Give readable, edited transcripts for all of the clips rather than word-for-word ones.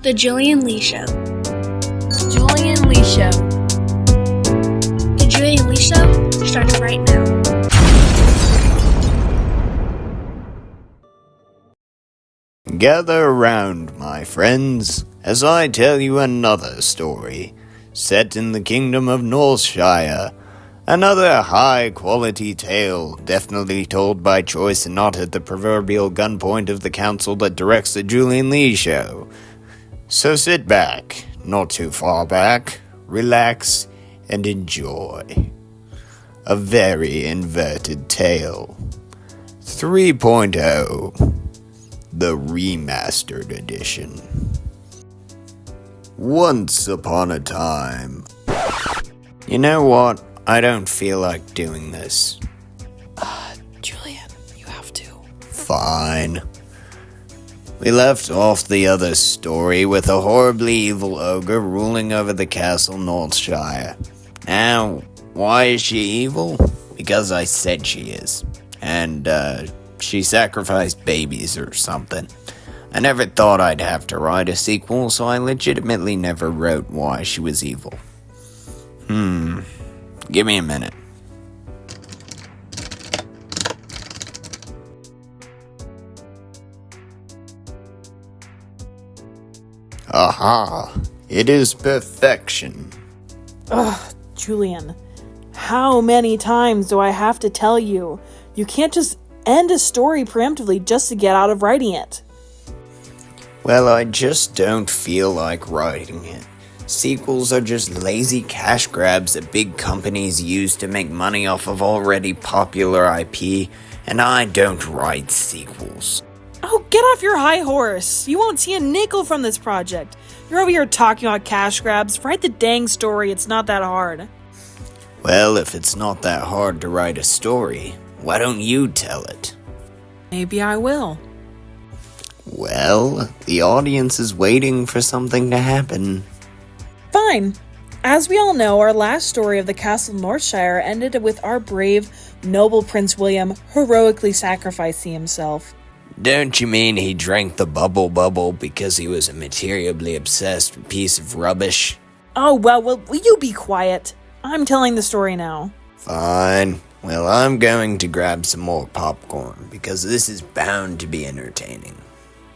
The Julian Lee Show. Julian Lee Show. The Julian Lee Show, starting right now. Gather around, my friends, as I tell you another story, set in the kingdom of Northshire. Another high-quality tale, definitely told by choice and not at the proverbial gunpoint of the council that directs the Julian Lee Show. So sit back, not too far back, relax, and enjoy. A very inverted tale. 3.0. The Remastered Edition. Once upon a time. You know what? I don't feel like doing this. Julian, you have to. Fine. We left off the other story with a horribly evil ogre ruling over the castle Northshire. Now, why is she evil? Because I said she is. And, she sacrificed babies or something. I never thought I'd have to write a sequel, so I legitimately never wrote why she was evil. Give me a minute. Aha! It is perfection. Ugh, Julian. How many times do I have to tell you? You can't just end a story preemptively just to get out of writing it. Well, I just don't feel like writing it. Sequels are just lazy cash grabs that big companies use to make money off of already popular IP, and I don't write sequels. Oh, get off your high horse. You won't see a nickel from this project. You're over here talking about cash grabs. Write the dang story. It's not that hard. Well, if it's not that hard to write a story, why don't you tell it? Maybe I will. Well, the audience is waiting for something to happen. Fine. As we all know, our last story of the Castle Northshire ended with our brave, noble Prince William heroically sacrificing himself. Don't you mean he drank the bubble because he was a materially obsessed piece of rubbish? Oh, well, will you be quiet? I'm telling the story now. Fine. Well, I'm going to grab some more popcorn, because this is bound to be entertaining.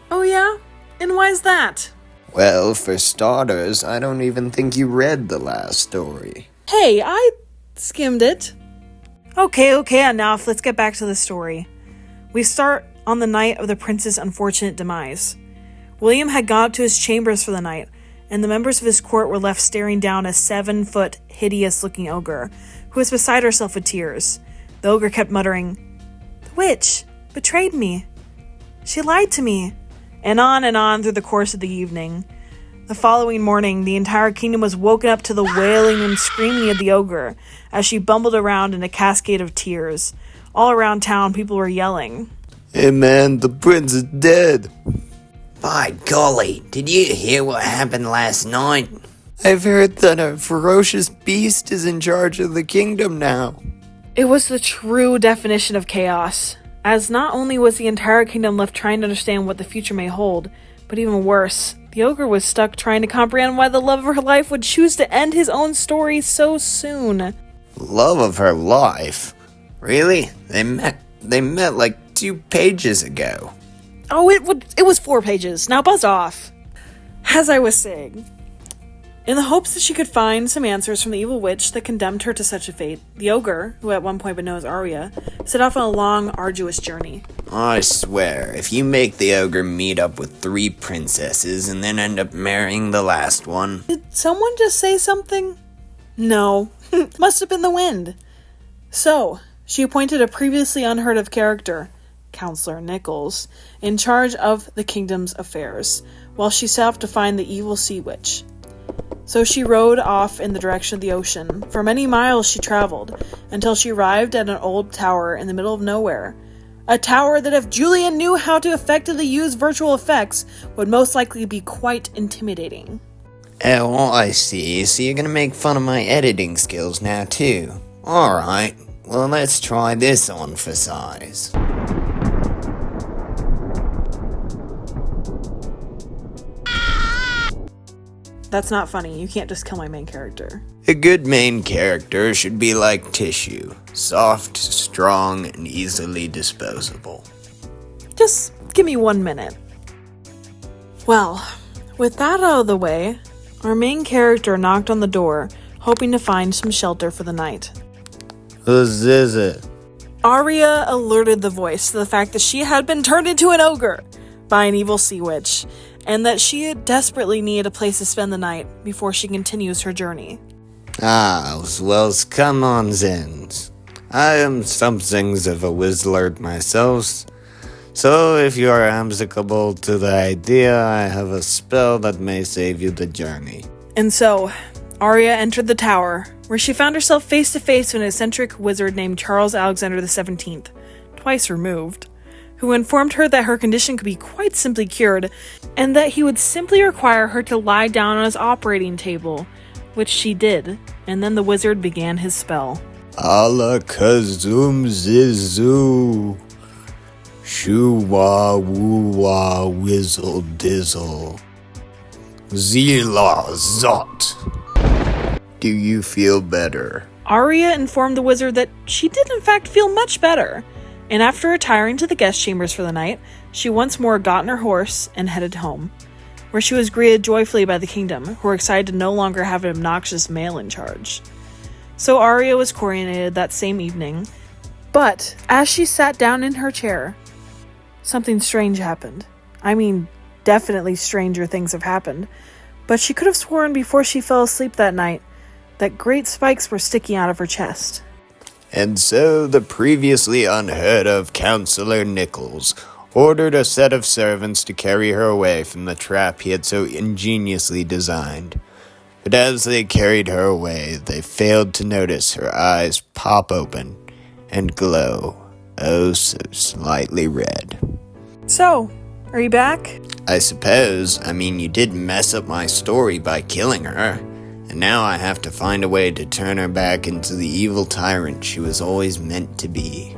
Oh, yeah? And why's that? Well, for starters, I don't even think you read the last story. Hey, I skimmed it. Okay, enough. Let's get back to the story. We start on the night of the prince's unfortunate demise. William had gone up to his chambers for the night, and the members of his court were left staring down a 7-foot, hideous-looking ogre, who was beside herself with tears. The ogre kept muttering, "The witch betrayed me. She lied to me," and on through the course of the evening. The following morning, the entire kingdom was woken up to the wailing and screaming of the ogre as she bumbled around in a cascade of tears. All around town, people were yelling, "Hey man, the prince is dead." "By golly, did you hear what happened last night?" "I've heard that a ferocious beast is in charge of the kingdom now." It was the true definition of chaos, as not only was the entire kingdom left trying to understand what the future may hold, but even worse, the ogre was stuck trying to comprehend why the love of her life would choose to end his own story so soon. Love of her life? Really? They met like 2 pages ago. Oh, it was 4 pages. Now buzz off. As I was saying, in the hopes that she could find some answers from the evil witch that condemned her to such a fate, the ogre, who at one point been known as Arya, set off on a long, arduous journey. I swear, if you make the ogre meet up with 3 princesses and then end up marrying the last one... Did someone just say something? No. Must have been the wind. So, she appointed a previously unheard of character, Counselor Nichols, in charge of the kingdom's affairs, while she set off to find the evil sea witch. So she rode off in the direction of the ocean. For many miles she traveled, until she arrived at an old tower in the middle of nowhere. A tower that, if Julian knew how to effectively use virtual effects, would most likely be quite intimidating. Oh, I see. So you're gonna make fun of my editing skills now, too. Alright, well let's try this on for size. That's not funny. You can't just kill my main character. A good main character should be like tissue, soft, strong, and easily disposable. Just give me 1 minute. Well, with that out of the way, our main character knocked on the door, hoping to find some shelter for the night. Who's it? Arya alerted the voice to the fact that she had been turned into an ogre by an evil sea witch, and that she desperately needed a place to spend the night before she continues her journey. Well, come on, Zins. I am something of a wizard myself, so if you are amicable to the idea, I have a spell that may save you the journey. And so, Arya entered the tower, where she found herself face to face with an eccentric wizard named Charles Alexander XVII, twice removed, who informed her that her condition could be quite simply cured, and that he would simply require her to lie down on his operating table, which she did, and then the wizard began his spell. Alakazum zizu, shoo-wah woo-wah whizzle dizzle, zila zot. Do you feel better? Arya informed the wizard that she did in fact feel much better, and after retiring to the guest chambers for the night, she once more got on her horse and headed home, where she was greeted joyfully by the kingdom, who were excited to no longer have an obnoxious male in charge. So Arya was coronated that same evening, but as she sat down in her chair, something strange happened. I mean, definitely stranger things have happened, but she could have sworn before she fell asleep that night that great spikes were sticking out of her chest. And so the previously unheard of Counselor Nichols ordered a set of servants to carry her away from the trap he had so ingeniously designed. But as they carried her away, they failed to notice her eyes pop open and glow, oh so slightly red. So, are you back? I suppose. You did mess up my story by killing her. And now I have to find a way to turn her back into the evil tyrant she was always meant to be.